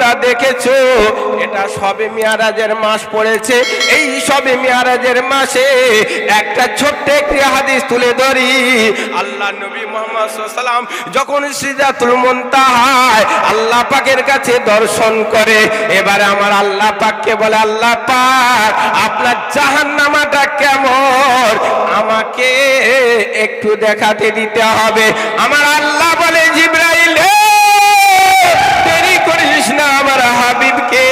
তোমরা দেখেছো এটা শবে মিরাজের মাস পড়েছে। এই শবে মিরাজের মাসে একটা ছোট্ট একটি হাদিস তুলে ধরি। আল্লাহ নবী মুহাম্মদ সাল্লাল্লাহু আলাইহি ওয়াসাল্লাম যখন সিদরাতুল মুনতাহায় আল্লাহ পাকের কাছে দর্শন করে, এবারে আমার আল্লাহ পাককে বলে, আল্লাহ পাক আপনার জাহান্নামটা কেমন আমাকে একটু দেখাতে দিতে হবে। আমার আল্লাহ বলে, জিবরাইল দেরি করিস না, আমার হাবিবকে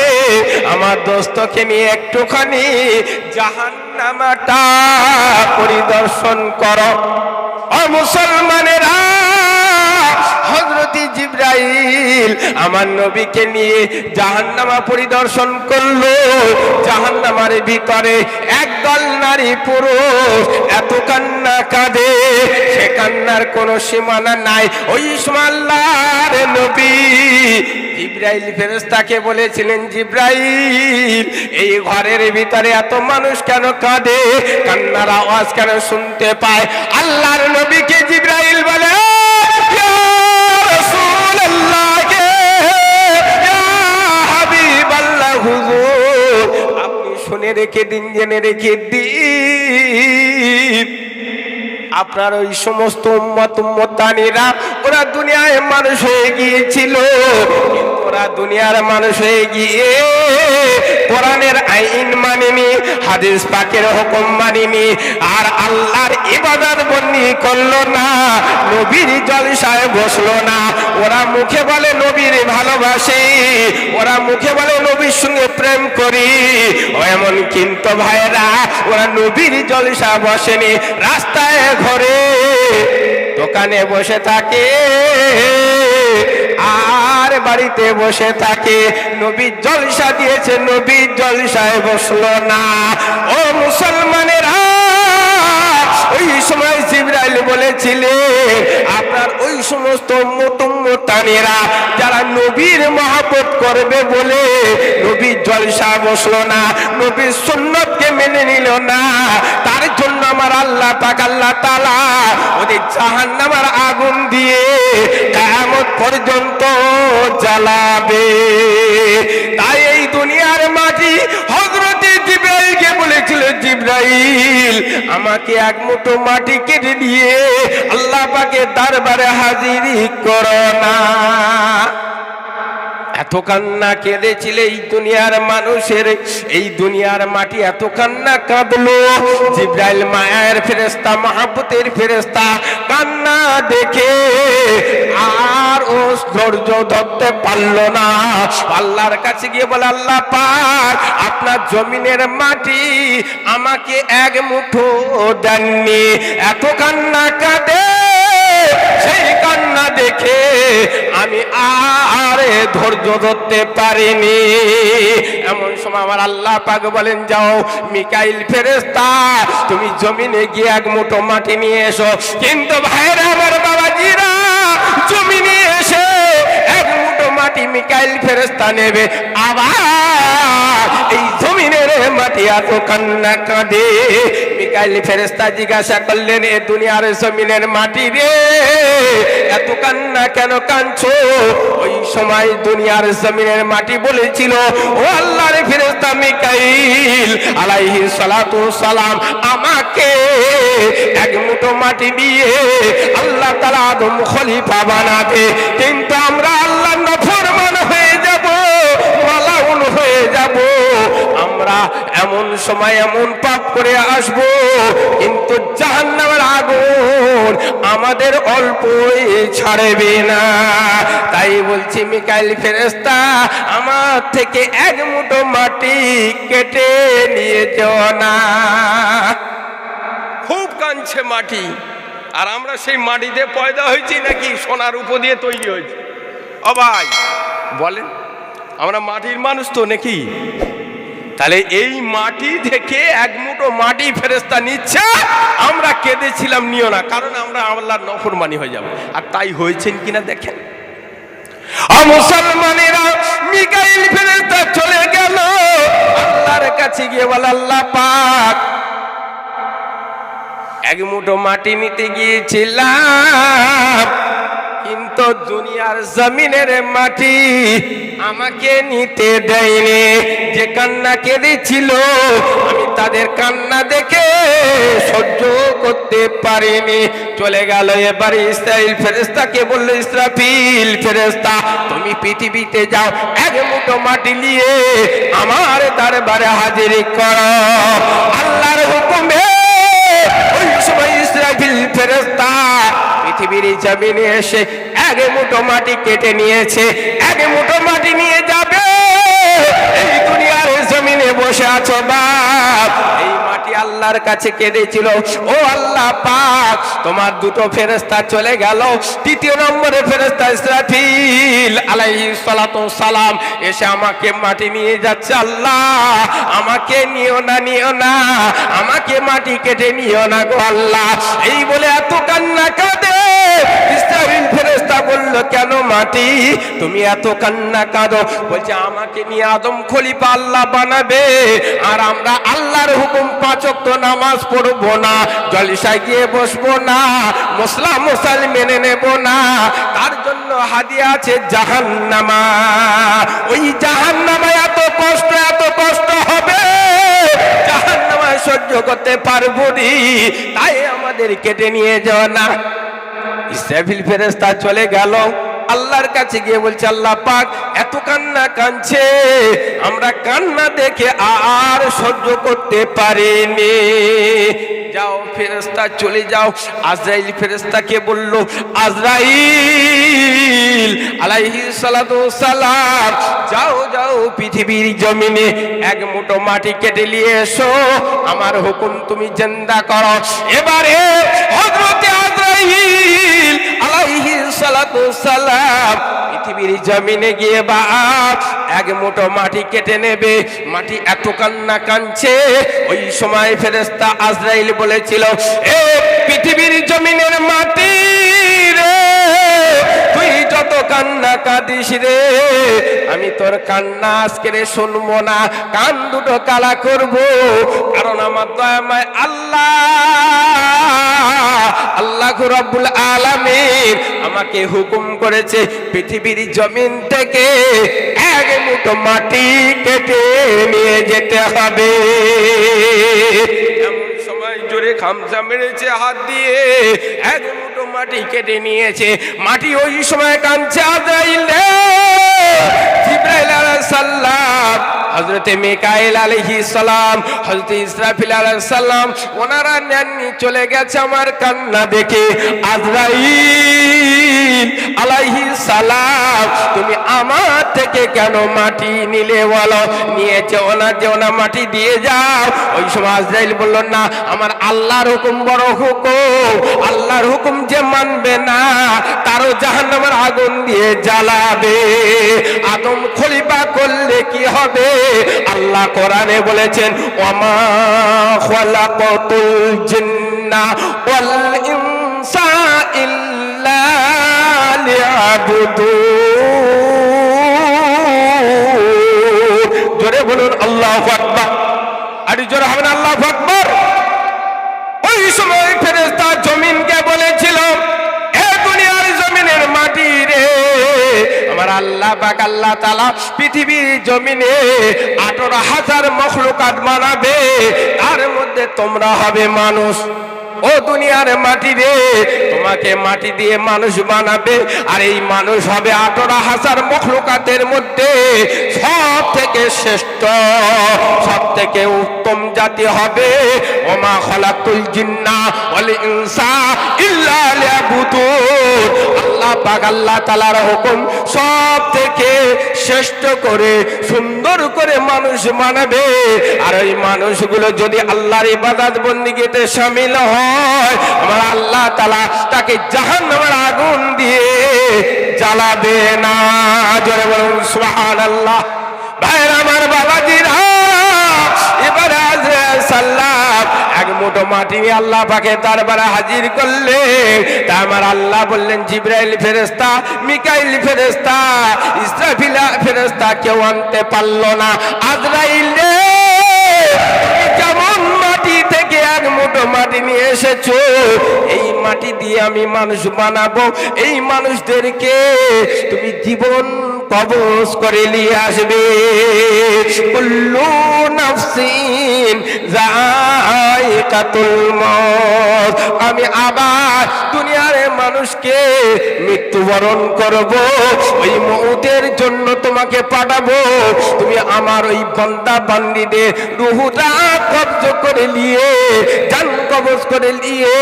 আমার দোস্তকে নিয়ে একটুখানি জাহান্নামটা পরিদর্শন করো। ও মুসলমানেরা, হযরত জিবরাইল আমার নবীকে নিয়ে জাহান্নামা পরিদর্শন করলো। জাহান্নামের ভিতরে একদল নারী পুরুষ এত কান্না কাঁদে, সে কান্নার কোনো সীমানা নাই। ওই সময় আল্লাহর নবী জিবরাইল ফেরেশতাকে বলেছিলেন, জিবরাইল এই ঘরের ভিতরে এত মানুষ কেন কাঁদে, কান্নার আওয়াজ কেন শুনতে পায়? আল্লাহর নবীকে জিবরাইল বলে, আপনি শুনে রেখে দিন, জেনে রেখে দিন, আপনার ওই সমস্ত উম্মতানিরা ওরা দুনিয়ায় মানুষ হয়ে গিয়েছিল, কিন্তু ওরা দুনিয়ার মানুষ হয়ে গিয়ে কোরআনের আইন মানেনি, হাদিস পাকের হুকুম মানেনি, আর আল্লাহর ইবাদত বন্দি করলো না, নবীর জলসায় বসলো না। ওরা মুখে বলে নবীর ভালোবাসি, ওরা মুখে বলে নবীর সঙ্গে প্রেম করি, ও এমন, কিন্তু ভাইরা ওরা নবীর জলসা বসেনি, রাস্তায় ঘরে দোকানে বসে থাকে আর বাড়িতে বসে থাকে। নবীর জলসা দিয়েছে, নবীর জলসায় বসলো না। ও মুসলমানেরা, ওই সময় জিবরাইল বলেছিলেন, আপনার ওই সমস্ত উম্মতানিরা যারা নবীর মহব্বত করবে বলে নবীর জলসা বসলো না, নবীর সুন্নতকে মেনে নিল না, তার জন্য আমার আল্লাহ পাক আল্লাহ তাআলা ওদের জাহান্নামের আগুন দিয়ে কিয়ামত পর্যন্ত জ্বালাবে। তাই এই দুনিয়ার মাটি হযরত জিবরাইলকে বলেছিল, জিবরাইল আমাকে এক মুঠো মাটি কেটে দিয়ে আল্লাহ পাকের দরবারে হাজিরি করো না। এত কান্না কেঁদেছিল এই দুনিয়ার মানুষের, এই দুনিয়ার মাটি এত কান্না কাঁদলো। জিবরাইল মায়ের ফেরেশতা, মহব্বতের ফেরেশতা, কান্না দেখে আর ও ধৈর্য ধরতে পারলো না। আল্লাহর কাছে গিয়ে বলে, আল্লাহ পাক আপনার জমিনের মাটি আমাকে এক মুঠো দেননি। এত কান্না কাঁদে, সেই কান্না দেখে আমি আর ধৈর্য ধরতে পারিনি। এমন সময় আমার আল্লাহ পাক বলেন, যাও মিকাইল ফেরেশতা তুমি জমিনে গিয়ে এক মুঠো মাটি নিয়ে এসো। কিন্তু ভাইরা আমার, বাবাজিরা, জমিনে এসে এক মুঠো মাটি মিকাইল ফেরেশতা নেবে, আবার এই জমিনের মাটি এত কান্না কাঁদে। মিকাইল ফেরেশতা জিজ্ঞাসা করলেন, এ দুনিয়ার জমিনের মাটি রে, এত কান্না কেন কাঁদছো? ওই সময় দুনিয়ার জমিনের মাটি বলেছিল, ও আল্লাহর ফেরেশতা মিকাইল আলাইহিস সালাতু সালাম, আমাকে এক মুঠো মাটি দিয়ে আল্লাহ তাআলা আদম খলিফা বানাবে, কিন্তু আমরা আল্লাহর নাফরমান হয়ে যাব, মালাউন হয়ে যাব, আমরা এমন সময় এমন পাপ করে আসব, কিন্তু জাহান্নামের আগুন আমাদের অল্পই ছাড়বে না। তাই বলছি, মিকাইল ফেরেশতা আমার থেকে এক মুঠো মাটি কেটে নিয়ে যাও না। খুব কাঁদছে মাটি, আর আমরা সেই মাটিতে পয়দা হয়েছি নাকি সোনার উপর দিয়ে তৈরি হয়েছি? ও ভাই বলেন, আমরা মাটির মানুষ তো নাকি? তাহলে এই মাটি থেকে এক মুঠো মাটি ফেরেশতা নিচ্ছে, আমরা কেঁদেছিলাম নিও না, কারণ আমরা আল্লাহর নাফরমানি হয়ে যাব। আর তাই হয়েছেন কিনা দেখেন। মুসলমানেরা, মিকাইল ফেরেশতা চলে গেল আল্লাহর কাছে গিয়ে বলে, আল্লাহ পাক এক মুঠো মাটি নিতে গিয়েছিলাম, কিন্তু দুনিয়ার জমিনের মাটি আমাকে নিতে দেয়নি। যে কান্না কেঁদেছিল আমি তাদের কান্না দেখে সহ্য করতে পারিনি, চলে গেল। এবারে ইসরাইল ফেরেশতাকে বলল, ইসরাফিল ফেরেশতা তুমি পৃথিবীতে যাও, এক মুঠো মাটি নিয়ে আমার দরবারে হাজির করো। আল্লাহর হুকুমে ওই সময় ইসরাফিল ফেরেশতা পৃথিবীর জমিনে এসে এক মুঠো মাটি কেটে নিয়েছে, এক মুঠো মাটি নিয়ে যাবে। এই দুনিয়ার জমিনে বসে আছো বাপ, এই মাটি আল্লাহর কাছে কেঁদেছিল, ও আল্লাহ পাক তোমার দুটো ফেরেশতা চলে গেল। তৃতীয় নম্বরে ফেরেশতা ইসরাফিল আলাইহিস সালাতু সালাম এসে আমাকে মাটি নিয়ে যাচ্ছে। আল্লাহ আমাকে নিও না, নিও না, আমাকে মাটি কেটে নিও না গো আল্লাহ। এই বলে এত কান্না কাঁদে। ইসরাফিল ফেরেশতা বলল, কেন মাটি তুমি এত কান্না কাঁদো? বলছে আমাকে নিয়ে আদম খলিফা আল্লাহ বানাবে, আর আমরা আল্লাহর হুকুম পাঁচ ওয়াক্ত নামাজ পড়বো না, জলসায় গিয়ে বসবো না, মুসলা মুসাল মেনে নেব না। তার জন্য হাদিয়া আছে জাহান্নামা। ওই জাহান্নামা এত কষ্ট হবে, জাহান্নামায় সহ্য করতে পারবো নি, তাই আমাদের কেটে নিয়ে যাও না। ইসরাফিল ফেরেশতা চলে গেল, আল্লাহর কাছে গিয়ে বলছে, আল্লাহ পাক এত কান্না কাঁদছে, আমরা কান্না দেখে আর সহ্য করতে পারিনি। যাও ফেরেশতা চলে যাও। আজরাইল ফেরেশতাকে বলল, আজরাইল আলাইহিস সালাতু সালাম যাও যাও পৃথিবীর জমিনে এক মুঠো মাটি কেটে নিয়ে এসো, আমার হুকুম তুমি জিন্দা করো। এবারে হযরত আজরাইল আলাইহিস সালাতু সালাম পৃথিবীর জমিনে গিয়ে বাপ এক মুঠো মাটি কেটে নেবে। মাটি এত কান্না কাঁদছে, ওই সময় ফেরেশতা আজরাইল বলেছিল, এ পৃথিবীর জমিনের মাটি রে, তুই যত কান্না কাঁদিস রে, আমি তোর কান্না আজকে রে শুনবো না, কান দুটো কালা করবো। কারণ আমার দয়াময় আল্লাহ রাব্বুল আলামিন আমাকে হুকুম করেছে পৃথিবীর জমিন থেকে এক মুঠো মাটি কেটে নিয়ে যেতে হবে। এমন সময় জোরে খামচা মেরেছে হাত দিয়ে, এক মুঠো মাটি কেটে নিয়েছে। মাটি ওই সময় কাঁদছে, আজরাইল রে, জিবরাইল আলাইহিস সালাম, হযরতে মিকাইল আলাইহিস সালাম, হযরতে ইসরাফিল আলাইহিস সালাম ওনারা নেননি, চলে গেছে আমার কান্না দেখে। আজরাইল আলাইহিস সালাম তুমি আমার থেকে কেন মাটি নিলে বলো? নিয়ে যেও না মাটি দিয়ে যাও। ওই সময় আজরাইল বলল, না, আমার আল্লাহর হুকুম বড় হুকুম, আল্লাহর হুকুম যে মানবে না তারও জাহান্নামের আগুন দিয়ে জ্বালাবে। আদম খলিফা করলে কি হবে? আল্লাহ কোরআনে বলেছেন, ওয়ামা খালাকাতুল জিন্না ওয়াল ইনসা ইল্লা লিয়াবুদুন। জোরে বলুন আল্লাহু আকবার। আর জোরে হবে না আল্লাহু আকবার। ওই সময় ফেরেশতা জমিনকে বলেছিল, এ দুনিয়ার জমিনের মাটি রে, আমার আল্লাহ পাক আল্লাহ তাআলা পৃথিবীর জমিনে 18,000 মখলুকাত বানাবে, তার মধ্যে তোমরা হবে মানুষ। ও দুনিয়ার মাটি রে, তোমাকে মাটি দিয়ে মানুষ বানাবে, আর এই মানুষ হবে 18,000 মখলুকাতের মধ্যে সব থেকে শ্রেষ্ঠ, সব থেকে উত্তম জাতি হবে। ওমা খালাকুল জিন্না ওয়াল ইনসা ইল্লা লিয়াবুদুন। আল্লাহ পাক আল্লাহ তাআলার হুকুম সব থেকে শ্রেষ্ঠ করে সুন্দর করে মানুষ বানাবে, আর ওই মানুষগুলো যদি আল্লাহর ইবাদত বন্দেগীতে শামিল হয়, আমার আল্লাহ তাআলা তাকে জাহান্নামের আগুন দিয়ে জ্বালাবে না। জোরে বলুন সুবহানাল্লাহ। ভাইরা আমার, বাবাজিরা, এবারে আজরাইল সাল্লাম এক মুঠো মাটি নিয়ে আল্লাহ পাকে দরবারে হাজির করলে, তা আমার আল্লাহ বললেন, জিবরাইল ফেরেশতা, মিকাইল ফেরেশতা, ইসরাফিল ফেরেশতা কেউ আনতে পারলো না। আজরাইল রে, যেমন মাটি থেকে এক মুঠো মাটি নিয়ে এসেছো, এই মাটি দিয়ে আমি মানুষ বানাবো। এই মানুষদেরকে তুমি জীবন কবজ করে নিয়ে আসবে। কুল্লু নাফসিন যায়কাতুল মউত, আমি আবার দুনিয়ার মানুষকে মৃত্যুবরণ করব, ওই মউতের জন্য তোমাকে পাঠাবো। তুমি আমার ওই বান্দা বান্দীদের রূহটা কবজ করে নিয়ে, জান কবজ করে নিয়ে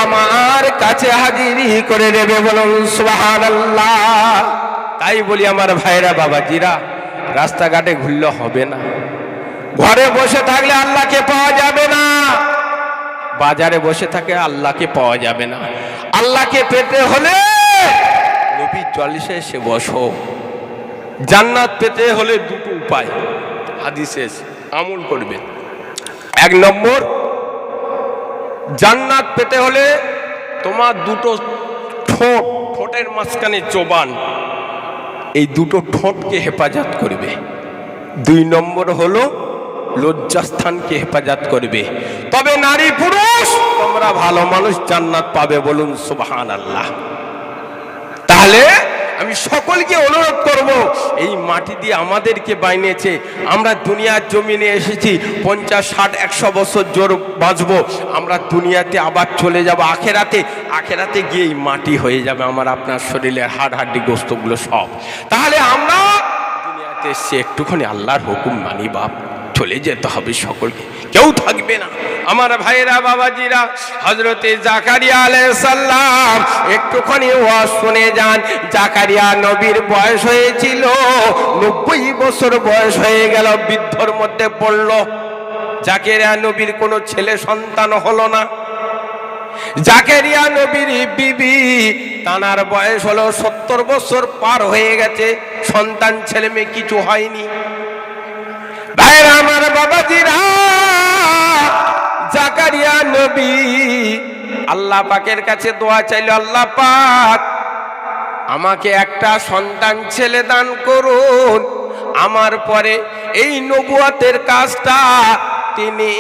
আমার কাছে হাজিরি করে দেবে। বলুন সুবহানাল্লাহ। তাই বলি আমার ভাইরা বাবাজিরা, রাস্তাঘাটে ঘুরলে হবে না, ঘরে বসে থাকলে আল্লাহকে পাওয়া যাবে না, বাজারে বসে থাকে আল্লাহকে পাওয়া যাবে না। আল্লাহকে পেতে হলে নবীর জলিসে এসে বসো। জান্নাত পেতে হলে দুটো উপায় হাদিসে আমল করবে। এক নম্বর, জান্নাত পেতে হলে তোমার দুটো ঠোঁট, ঠোঁটের মাঝখানে জবান, এই দুটো ঠোঁটকে হেফাজত করবে। দুই নম্বর হলো লজ্জাস্থানকে হেফাজত করবে। তবে নারী পুরুষ তোমরা ভালো মানুষ জান্নাত পাবে। বলুন সুবহানাল্লাহ। তাহলে আমি সকলকে অনুরোধ করব, এই মাটি দিয়ে আমাদেরকে বানিয়েছে, আমরা দুনিয়ার জমিনে এসেছি 50, 60, 100 বছর জোর বাঁচবো, আমরা দুনিয়াতে আবার চলে যাব আখেরাতে। আখেরাতে গিয়ে এই মাটি হয়ে যাবে আমার আপনার শরীরের হাড় হাড্ডি গোস্তগুলো সব। তাহলে আমরা দুনিয়াতে এসে একটুখানি আল্লাহর হুকুম মানি বাপ, চলে যেতে হবে সকলকে, কেউ থাকবে না। আমার ভাইরা বাবাজিরা, হযরতে জাকারিয়া আলাইহিস সালাম একটুখানি ওয়াজ শুনে যান। জাকারিয়া নবীর বয়স হয়েছিল 90 বছর বয়স হয়ে গেল, বৃদ্ধর মধ্যে পড়ল। জাকারিয়া নবীর কোনো ছেলে সন্তান হলো না। জাকারিয়া নবীর বিবি তানার বয়স হলো 70 বছর পার হয়ে গেছে, সন্তান ছেলে মেয়ে কিছু হয়নি। ভাইরা আমার বাবাজিরা, জাকারিয়া নবী আল্লাহ পাকের কাছে দোয়া চাইল, আল্লাহ পাক আমাকে একটা সন্তান ছেলে দান করুন, আমার পরে এই নবুয়তের কাজটা তিনি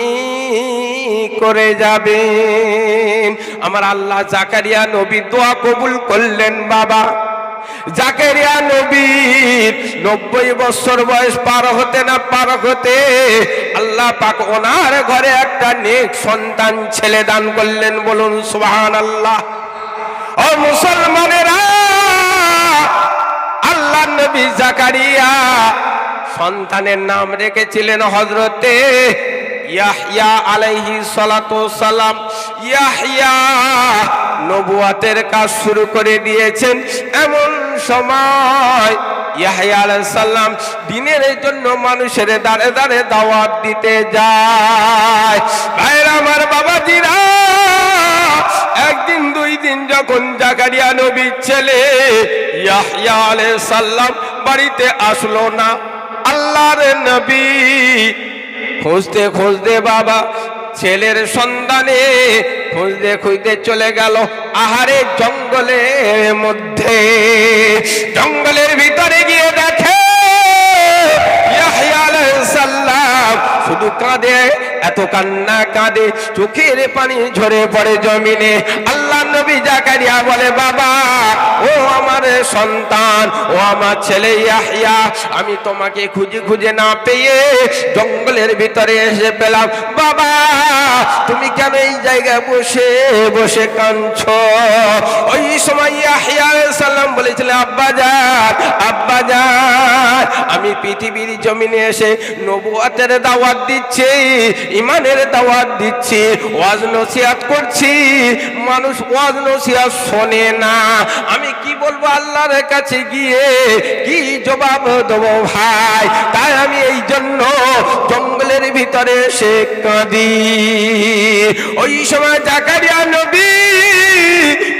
করে যাবেন। আমার আল্লাহ জাকারিয়া নবী দোয়া কবুল করলেন। বাবা জাকারিয়া নবীর 90 বছর বয়স পার হতে না পার হতে আল্লাহ পাক ওনার ঘরে একটা নেক সন্তান ছেলে দান করলেন। বলুন সুবহানাল্লাহ। ও মুসলমানেরা, আল্লাহ নবী জাকারিয়া সন্তানের নাম রেখেছিলেন হযরতে ইয়াহইয়া আলাইহিস সালাতু সালাম। ইয়াহইয়া নবুয়তের কাজ শুরু করে দিয়েছেন। এমন সময় ইয়াহইয়া আলাইহিস সালাম দ্বীনের জন্য মানুষের দাঁড়ে দাঁড়ে দাওয়াত দিতে যায়। ভাইরা আমার বাবাজিরা, একদিন দুই দিন যখন জাকারিয়া নবীর ছেলে ইয়াহইয়া আলাইহিস সালাম বাড়িতে আসলো না, আল্লাহর নবী খুঁজতে খুঁজতে বাবা ছেলের সন্ধানে খুঁজতে খুঁজতে চলে গেল আহারে জঙ্গলের মধ্যে। জঙ্গলের ভিতরে গিয়ে দেখে ইয়াহইয়া আলাইহিস সালাম শুধু কাঁদে, এত কান্না কাঁদে, চোখের পানি ঝরে পড়ে জমিনে। আল্লাহ নবী জাকারিয়া বলে, বাবা ও আমার সন্তান, ও আমার ছেলে ইয়াহইয়া, আমি তোমাকে খুঁজে খুঁজে না পেয়ে জঙ্গলের ভিতরে এসে পেলাম। বাবা তুমি কেন এই জায়গায় বসে বসে কাঁদছো? ওই সময় ইয়াহইয়া আলাইহিস সালাম বলেছিলেন, আব্বাজান আব্বাজান, আমি পৃথিবীর জমিনে এসে নবুয়তের দাওয়াত দিচ্ছি, ইমানের দাওয়াত দিচ্ছি, ওয়াজ নসিহত করছি, মানুষ ওয়াজ নসিহত শোনে না। আমি কি বলবো আল্লাহর কাছে গিয়ে, কি জবাব দেবো ভাই? তাই আমি এই জন্য জঙ্গলের ভিতরে এসে কাঁদি। ওই সময় জাকারিয়া নবী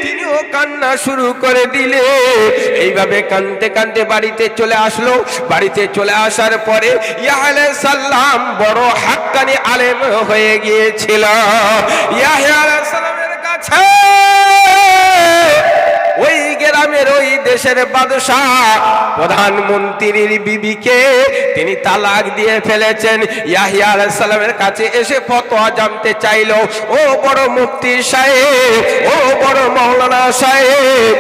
তিনিও কান্না শুরু করে দিলে। এইভাবে কাঁদতে কাঁদতে বাড়িতে চলে আসলো। বাড়িতে চলে আসার পরে ইয়াহইয়া আলাইহিস সালাম বড় হাক্কানি আলেম হয়ে গিয়েছিল। ইয়াহইয়া আলাইহিস সালামের কাছে ওই নামের ওই দেশের বাদশাহ প্রধানমন্ত্রীর বিবিকে তিনি তালাক দিয়ে ফেলেছেন। ইয়াহিয়া আলাইহিস সালামের কাছে এসে ফতোয়া জানতে চাইলো, ও বড় মুফতি সাহেব, ও বড় মাওলানা সাহেব,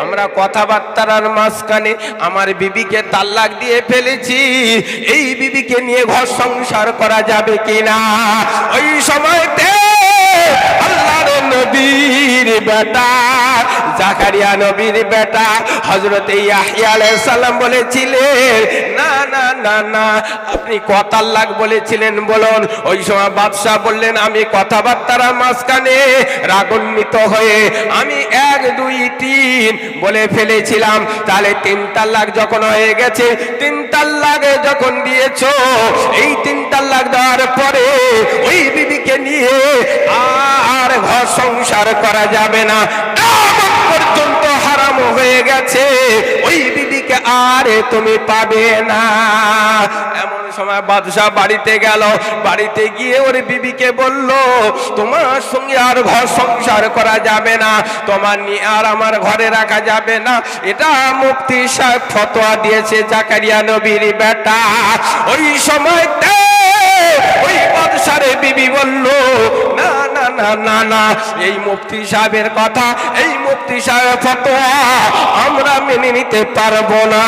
আমরা কথাবার্তার মাঝখানে আমার বিবিকে তালাক দিয়ে ফেলেছি, এই বিবিকে নিয়ে ঘর সংসার করা যাবে কিনা? ওই সময়তে আল্লাহর নবীর বেটা জাকারিয়া নবীর বেটা হযরত ইয়াহইয়া আলাইহিস সালাম বলেছিলেন, না না না না, আপনি ক তালাক বলেছিলেন বলুন। ওই সময় বাদশা বললেন, আমি কথাবার্তার মাঝখানে রাগান্বিত হয়ে আমি 1 2 3 বলে ফেলেছিলাম। তাহলে 3 তালাক যখন হয়ে গেছে, 3 তালাক যখন দিয়েছো, এই 3 তালাক দেওয়ার পরে ওই বিবিকে নিয়ে আর ঘর সংসার করা যাবে না, কিয়ামত পর্যন্ত হারাম হয়ে গেছে, ওই বিবিকে আর তুমি পাবে না। এমন সময় বাদশা বাড়িতে গেল, বাড়িতে গিয়ে ওর বিবিকে বলল, তোমার সঙ্গে আর ঘর সংসার করা যাবে না, তোমার নিয়ে আর আমার ঘরে রাখা যাবে না, এটা মুফতি সাহেব ফতোয়া দিয়েছে জাকারিয়া নবীর বেটা। ওই সময়তে ওই বাদশার বিবি বলল, না না না না না, এই মুফতি সাহেবের কথা, এই মুফতি সাহেবের ফতোয়া আমরা মেনে নিতে পারবো না।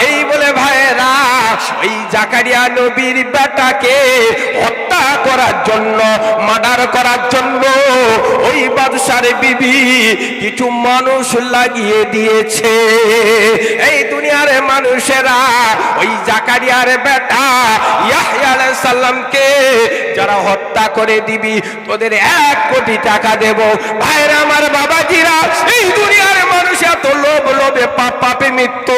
এই বলে ভাইরা ওই জাকারিয়া নবীর বেটাকে হত্যা করার জন্য, মার্ডার করার জন্য ওই বাদশার বিবি কিছু মানুষ লাগিয়ে দিয়েছে। এই দুনিয়ার মানুষেরা ওই জাকারিয়ার বেটা ইয়াহইয়া আলাইহিস সালামকে যারা হত্যা করে দিবি, তোদের 1 কোটি টাকা দেব। ভাইরা আমার, বাবাজিরা, এই দুনিয়ার মানুষ এত লোভ, লোভে পাপ, পাপে মৃত্যু,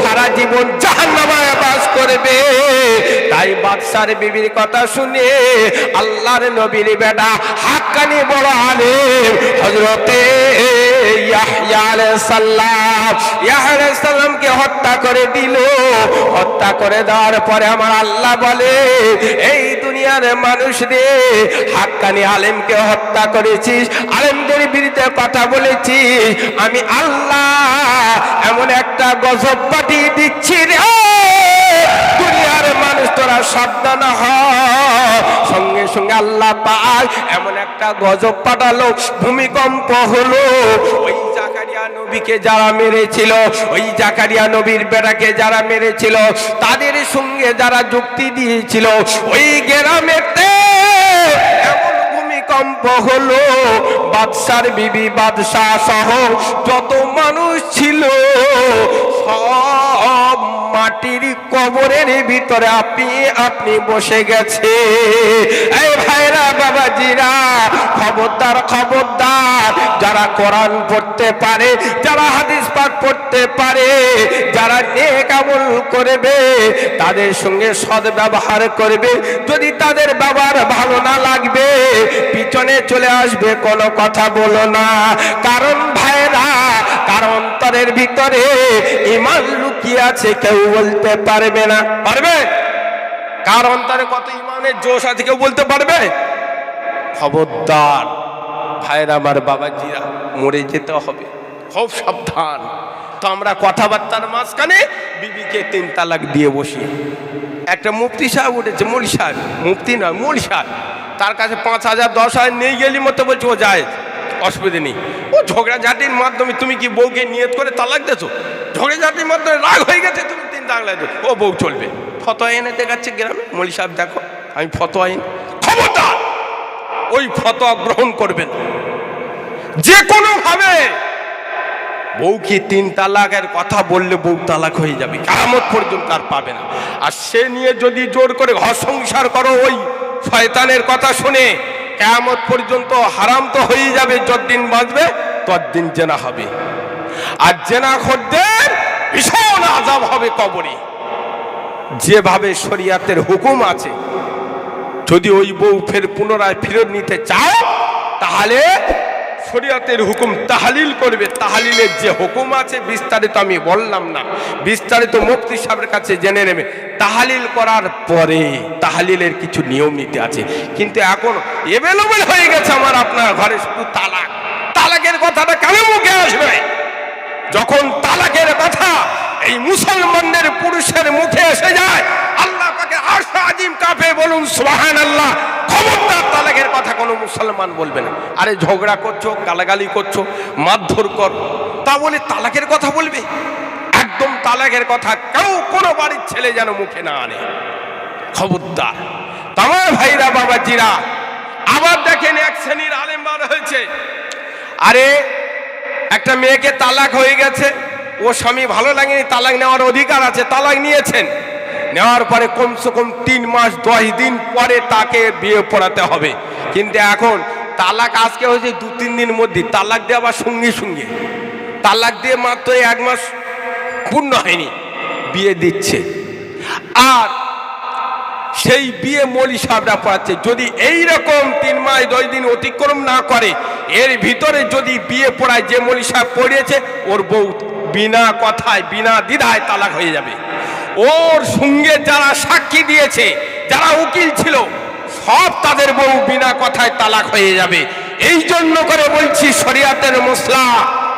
সারা জীবন জাহান্নামে বাস করবে। তাই বাদশার বিবির কথা শুনে আল্লাহর নবীর বেটা হাক্কানি বড় আলেম হযরতে ইয়াহইয়া আলাইহিস সালাম, ইয়াহইয়া আলাইহিস সালামকে হত্যা করে দিল। হত্যা করে দেওয়ার পরে আমার আল্লাহ বলে, এই দুনিয়ার মানুষদের হাক্কানি আলেমকে হত্যা করেছিস, আলেমদের বিরুদ্ধে কথা বলেছিস, আমি আল্লাহ এমন একটা গজব পাঠিয়ে দিচ্ছি রে, দুনিয়ার মানুষ তোরা সাবধান হ। সঙ্গে সঙ্গে আল্লাহ পাক এমন একটা গজব পাঠালো, ভূমিকম্প হলো। ওই জাকারিয়া নবীকে যারা মেরেছিল, ওই জাকারিয়া নবীর বেটাকে যারা মেরেছিল, তাদের সঙ্গে যারা যুক্তি দিয়েছিল, ওই গ্রামেতে এমন ভূমিকম্প হলো, বাদশার বিবি, বাদশাহ সহ যত মানুষ ছিল সব মাটির কবরের ভিতরে আপনি আপনি বসে গেছে। এই ভাইরা, বাবাজিরা, খবরদার খবরদার, যারা কোরআন পড়তে পারে, যারা হাদিস পাক পড়তে পারে, যারা নেক আমল করবে, তাদের সঙ্গে সৎ ব্যবহার করবে। যদি তাদের ব্যবহার ভালো না লাগবে, পিছনে চলে আসবে, কোনো কথা বলো না। কারণ ভাইরা, কারণ অন্তরের ভিতরে ঈমান লুকিয়ে আছে, কেউ বলতে পারবে না। পারবে? কার অন্তরে কত ঈমানের জোশ আছে কেউ বলতে পারবে? খবরদার ভাইরা আমার, বাবাজিরা, মরে যেতে হবে, খুব সাবধান। তো আমরা কথাবার্তার মাঝখানে বিবিকে 3 তালাক দিয়ে বসি। একটা মুফতি সাহেব উঠেছে, মৌলী সাহেব, মুফতি নয়, মৌলী সাহেব, তার কাছে 5,000 10,000 নিয়ে গেলি মতো বলছে ও যায়, অসুবিধে নেই। ও ঝগড়াঝাটির মাধ্যমে, তুমি কি বউকে নিয়ত করে তালাক দেছো? ঝগড়াঝাটির মাধ্যমে রাগ হয়ে গেছে, তুমি 3 তালাক দেছো, ও বউ চলবে। ফতোয়া এনে দেখাচ্ছে গ্রামে, মৌলী সাহেব দেখো আমি ফতোয়া এনে, খবরদার ওই ফতোয়া গ্রহণ করবেন যে কোনো ভাবে। বউ কি 3 তালাকের কথা বললে বউ তালাক হয়ে যাবে, কিয়ামত পর্যন্ত আর পাবে না। আর সে নিয়ে যদি জোর করে ঘর সংসার করো ওই শয়তানের কথা শুনে, কিয়ামত পর্যন্ত হারাম তো হয়ে যাবে, যতদিন বাঁচবে ততদিন জেনা হবে। আর জেনাখোরদের ভীষণ আযাব হবে কবরে। যেভাবে শরীয়তের হুকুম আছে, যদি ওই বউ ফের পুনরায় ফেরত নিতে চাও, তাহলে শরীয়তের হুকুম তাহলিল করবে। তাহলিলের যে হুকুম আছে বিস্তারিত আমি বললাম না, বিস্তারিত মুফতি সাহেবের কাছে জেনে নেবে। তাহলিল করার পরে তাহলিলের কিছু নিয়ম নীতি আছে, কিন্তু এখন এভেলেবল হয়ে গেছে আমার আপনার ঘরে শুধু তালাক। তালাকের কথাটা কেন মুখে আসবে? যখন তালাকের কথা এই মুসলমানদের পুরুষের মুখে এসে যায়, আল্লাহ পাকের আরশ আজিম কাঁপে, বলুন সুবহানাল্লাহ। খবরদার তালাকের কথা কোনো মুসলমান বলবে না। আরে ঝগড়া করছো, গালাগালি করছো, মারধর কর, তা বলে তালাকের কথা বলবে? একদম তালাকের কথা কেউ কোনো বাড়ির ছেলে যেন মুখে না আনে, খবরদার। তোমার ভাইরা বাবাজিরা, আবার দেখেন এক শ্রেণীর আলেম বার হয়েছে। আরে একটা মেয়েকে তালাক হয়ে গেছে, ও স্বামী ভালো লাগেনি, তালাক নেওয়ার অধিকার আছে, তালাক নিয়েছেন। নেওয়ার পরে কমসে কম 3 মাস 10 দিন পরে তাকে বিয়ে পড়াতে হবে। কিন্তু এখন তালাক আজকে হয়েছে 2-3 দিন মধ্যে, তালাক দিয়ে আবার সঙ্গে সঙ্গে তালাক দিয়ে মাত্র 1 মাস পূর্ণ হয়নি বিয়ে দিচ্ছে। আর সেই বিয়ে মৌলী সাহেবরা পড়াচ্ছে। যদি এই রকম 3 মাস 10 দিন অতিক্রম না করে, এর ভিতরে যদি বিয়ে পড়ায়, যে মৌলী সাহেব পড়িয়েছে ওর বউ বিনা কথায় বিনা দ্বিধায় তালাক হয়ে যাবে। ওর সঙ্গে যারা সাক্ষী দিয়েছে, যারা উকিল ছিল, সব তাদের বউ বিনা কথায় তালাক হয়ে যাবে। এই জন্য করে বলছি, শরিয়াতের মসলা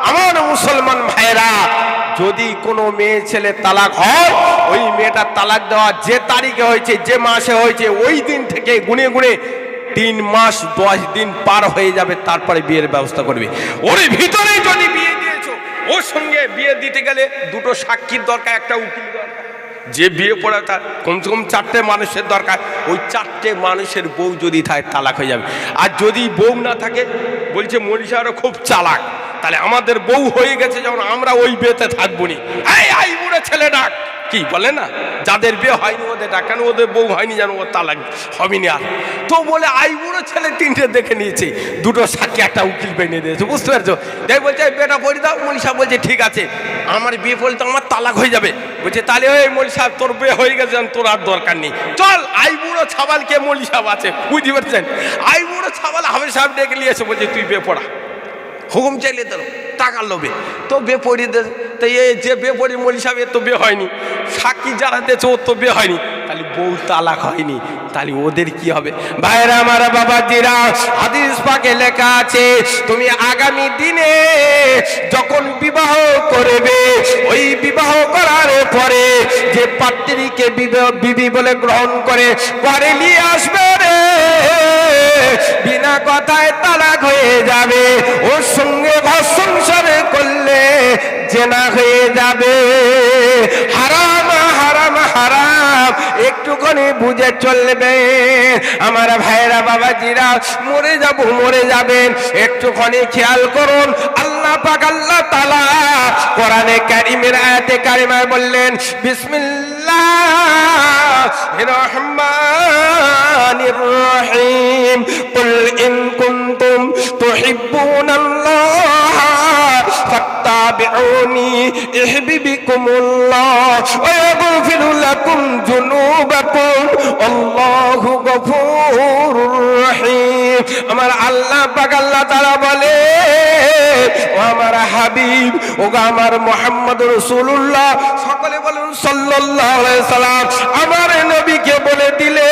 আমার মুসলমান ভাইরা, যদি কোনো মেয়ে ছেলে তালাক হয়, ওই মেয়েটা তালাক দেওয়া যে তারিখে হয়েছে, যে মাসে হয়েছে, ওই দিন থেকে গুনে গুনে 3 মাস 10 দিন পার হয়ে যাবে, তারপরে বিয়ের ব্যবস্থা করবে। ওর ভিতরে যদি বিয়ে দিয়েছো, ওর সঙ্গে বিয়ে দিতে গেলে 2টো সাক্ষীর দরকার, একটা উকিল দরকার। যে বিয়ে পড়া তার কমসে কম 4টে মানুষের দরকার। ওই 4টে মানুষের বউ যদি থাকে, তালাক হয়ে যাবে। আর যদি বউ না থাকে, বলছে মনীষারও খুব চালাক, তাহলে আমাদের বউ হয়ে গেছে যখন, আমরা ওই বিয়েতে থাকবো নি। এই বুড়ো ছেলে ডাক, কি বলে না, যাদের বিয়ে হয়নি ওদের ডাক, কেন ওদের বউ হয়নি যেন ও তালাক হবেনি। আর তো বলে বুড়ো ছেলে 3টে দেখে নিয়েছে, 2টো সাক্ষী, একটা উকিল বেরিয়ে দিয়েছে, বুঝতে পারছো? দেখ বলছে বিয়েটা পড়ে দাও। মৌলী সাহেব বলছে ঠিক আছে, আমার বিয়ে পড়লে তো আমার তালাক হয়ে যাবে। বলছে তাহলে ওই মৌলী সাহেব তোর বিয়ে হয়ে গেছে, তোর আর দরকার নেই, চল। বুড়ো ছাবালকে মৌলী সাহেব আছে, বুঝতে পারছেন? বুড়ো ছাবাল হাফেজ সাহেব ডেকে নিয়েছে, বলছে তুই বিয়ে পড়া, হুকুম চাইলে দিল, টাকার লোভে তো বিয়ে পড়িয়ে দে। তো এই যে বিয়ে পড়ি মৌলী সাহেব, এর তো বিয়ে হয়নি, সাক্ষী যারা দিয়েছে ওর তো বিয়ে হয়নি, তাহলে বউ তালাক হয়নি, তাহলে ওদের কি হবে? ভাইরা আমার, বাবাজিরা, হাদিস পাকে লেখা আছে, তুমি আগামী দিনে যখন বিবাহ করবে, ওই বিবাহ করার পরে যে পাত্রীকে বিবি বলে গ্রহণ করে ঘরে নিয়ে আসবে রে, বিনা কথায় তালাক হয়ে যাবে। ওর সঙ্গে ঘর সংসার করলে জেনা হয়ে যাবে। হারাম হারাম হারাম, একটুখানি বুঝে চলবে আমার ভাইরা বাবাজিরা। মরে যাবেন, একটুখানি খেয়াল করুন। আল্লাহ পাক আল্লাহ তাআলা কোরআনে কারীমের আয়াতে কারিমায় বললেন, বিসমিল্লাহির রহমানির রহিম, কুল ইন কুনতুম তুহিব্বুনাল্লাহ ফাত্তাবিউনি ইহবিবিকুমুল্লাহ ওয়া ইয়াগফির লাকুম যুনুবাকুম আল্লাহু গফুরুর রহিম। আমার আল্লাহ পাক আল্লাহ তাআলা বলে, ও আমার হাবিব, ও আমার মুহাম্মদ রাসূলুল্লাহ, সকলে বলুন সাল্লাল্লাহু আলাইহি সাল্লাম, আমার নবীকে বলে দিলে,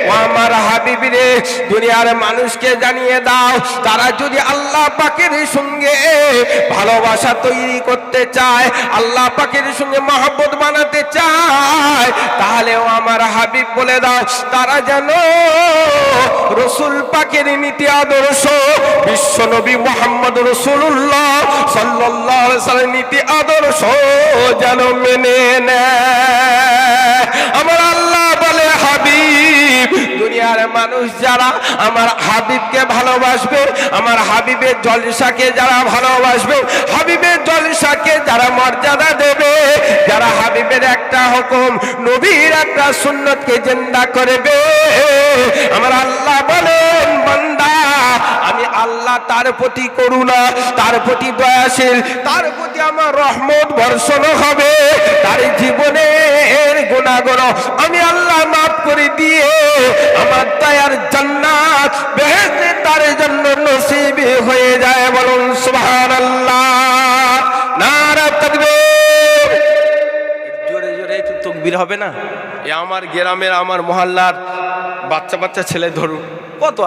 ও আমার হাবিব রে, দুনিয়ার মানুষকে জানিয়ে দাও, তারা যদি আল্লাহ পাকের সঙ্গে ভালোবাসা তৈরি করতে চায়, আল্লাহ পাকের সঙ্গে মহব্বত বানাতে চায়, তাহলে ও আমার হাবিব বলে দাও, তারা যেন রাসূল পাকের নীতি আদর্শ, বিশ্ব নবী মুহাম্মদ রাসূলুল্লাহ সাল্লাল্লাহু আলাইহি সাল্লামের নীতি আদর্শ যেন মেনে নেয়। আমার আল্লাহ বলে, হাবিব, দুনিয়ার মানুষ যারা আমার হাবিবকে ভালোবাসবে, আমার হাবিবের জলসাকে যারা ভালোবাসবে, হাবিবের জলসাকে যারা মর্যাদা দেবে, যারা হাবিবের একটা হুকুম, নবীর একটা সুন্নতকে জিন্দা করবে, আমার আল্লাহ বলেন, বান্দা, আমি আল্লাহ তার প্রতি করুণা, তার প্রতি দয়াশীল, তার প্রতি আমার রহমত বর্ষণ হবে, তার জীবনের গুনাহগুলো আমি আল্লাহ মাফ করে দিয়ে আমার দয়ার জান্নাত বেহেশত তার জন্য নসিব হয়ে যায়। বলুন সুবহানাল্লাহ, নারা তাকবীর। জোরে জোরে একটু তাকবীর হবে না? এ আমার গ্রামের, আমার মহল্লার বাচ্চা ছেলে ধরুন, কত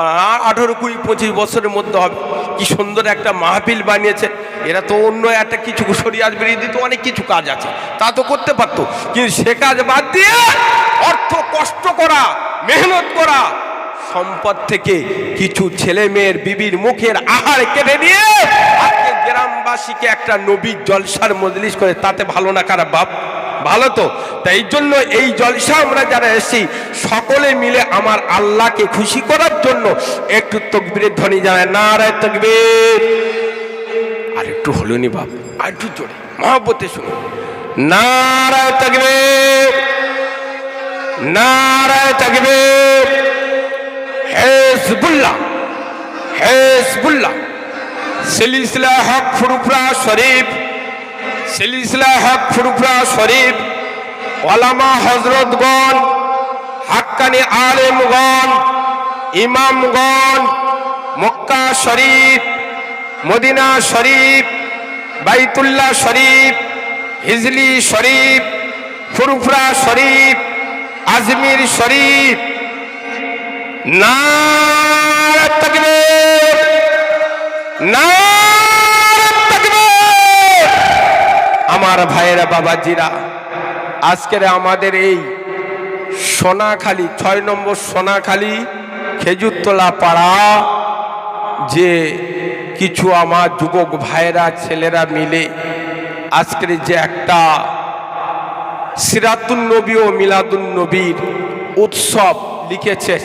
18, 20, 25 বছরের মধ্যে হবে, কি সুন্দর একটা মাহফিল বানিয়েছে। এরা তো অন্য একটা কিছু শরিয়াত বিরোধী তো অনেক কিছু কাজ আছে, তা তো করতে পারতো, কিন্তু সে কাজ বাদ দিয়ে অর্থ কষ্ট করা, মেহনত করা, সম্পদ থেকে কিছু ছেলে মেয়ের বিবির মুখের আহার কেটে নিয়ে আজকে গ্রামবাসীকে একটা নবীর জলসার মজলিস করে, তাতে ভালো না খারাপ বাপ? ভালো তো। তাই জন্য এই জলসা আমরা যারা এসেছি সকলে মিলে আমার আল্লাহকে খুশি করার জন্য একটু তাকবীরের ধ্বনি জানায়, নারায়ে তাকবীর। আর একটু হলো নি বাপ, আর একটু জোরে মহব্বতে শুনুন, নারায়ে তাকবীর, নারায়ে তাকবীর। Hezbollah, Hezbollah. সিলসিলা হক ফুরফুরা শরীফ, সিলসিলা হক ফুরফুরা শরীফ, ওলামা হযরতগণ, হাক্কানি আলেমগণ, ইমামগণ, মক্কা শরীফ, মদিনা শরীফ, বাইতুল্লাহ শরীফ, হিজলি শরীফ, ফুরফুরা শরীফ, আজমির শরীফ, নারে তাকবীর, নারে তাকবীর। আমার ভাইয়েরা বাবাজিরা, আজকের আমাদের এই সোনাখালী 6 নম্বর সোনাখালী খেজুরতলা পাড়া, যে কিছু আমার যুবক ভাইয়েরা ছেলেরা মিলে আজকের যে একটা সিরাতুন নবী ও মিলাদুন নবীর উৎসব লিখেছে,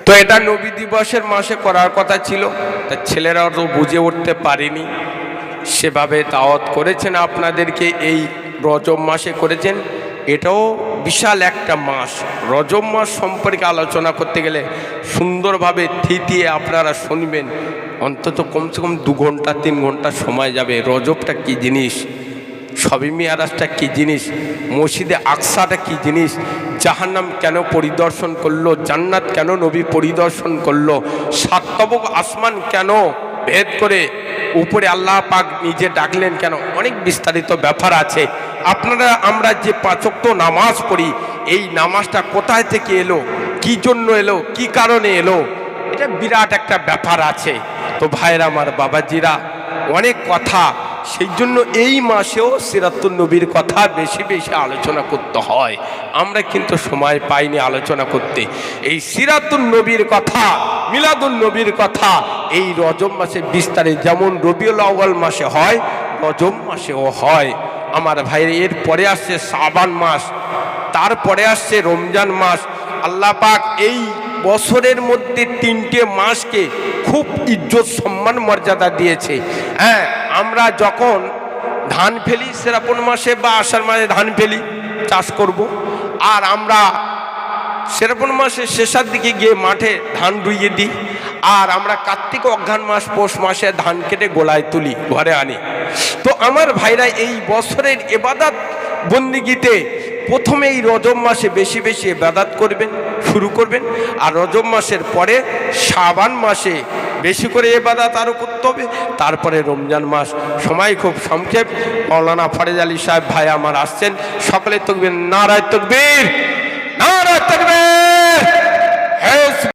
তো এটা নবী দিবসের মাসে করার কথা ছিল, তা ছেলেরা তো বুঝে উঠতে পারেনি, সেভাবে দাওয়াত করেছেন আপনাদেরকে, এই রজব মাসে করেছেন। এটাও বিশাল একটা মাস। রজব মাস সম্পর্কে আলোচনা করতে গেলে সুন্দরভাবে থিতিয়ে আপনারা শুনবেন, অন্তত কমসে কম 2 ঘন্টা 3 ঘন্টা সময় যাবে। রজবটা কী জিনিস, শবে মিরাজটা কী জিনিস, মসজিদে আকসাটা কী জিনিস, জাহান্নাম কেন পরিদর্শন করলো, জান্নাত কেন নবী পরিদর্শন করলো, 7 তবক আসমান কেন ভেদ করে উপরে আল্লাহ পাক নিজে ডাকলেন কেন, অনেক বিস্তারিত ব্যাপার আছে। আপনারা আমরা যে 5 ওয়াক্ত নামাজ পড়ি, এই নামাজটা কোথায় থেকে এলো, কি জন্য এলো, কি কারণে এলো, এটা বিরাট একটা ব্যাপার আছে। তো ভাইরা আমার বাবাজিরা, অনেক কথা, সেই জন্য এই মাসেও সিরাতুন নবীর কথা বেশি বেশি আলোচনা করতে হয়। আমরা কিন্তু সময় পাইনি আলোচনা করতে। এই সিরাতুন নবীর কথা, মিলাদুন নবীর কথা এই রজব মাসে বিস্তারিত, যেমন রবিউল আউয়াল মাসে হয়, রজব মাসেও হয়। আমার ভাইরা, এরপরে আসছে শাবান মাস, তারপরে আসছে রমজান মাস। আল্লাহ পাক এই বছরের মধ্যে 3টে মাসকে খুব ইজ্জত সম্মান মর্যাদা দিয়েছে। হ্যাঁ, আমরা যখন ধান ফেলি শ্রাবণ মাসে বা আষাঢ় মাসে ধান ফেলি, চাষ করব, আর আমরা শ্রাবণ মাসের শেষের দিকে গিয়ে মাঠে ধান রুইয়ে দিই, আর আমরা কার্তিক অঘ্রাণ মাস পৌষ মাসে ধান কেটে গোলায় তুলি, ঘরে আনি। তো আমার ভাইরা, এই বছরের ইবাদত বন্দিগিতে প্রথমে এই রজব মাসে বেশি বেশি ইবাদত করবেন, শুরু করবেন, আর রজব মাসের পরে শাবান মাসে বেশি করে ইবাদত আরও করতে হবে, তারপরে রমজান মাস। সময় খুব সংক্ষেপ। মাওলানা ফরেজ আলী সাহেব ভাই আমার আসছেন, সকলে তাকবীর, নারায়ে তাকবীর, নারায়ে তাকবীর।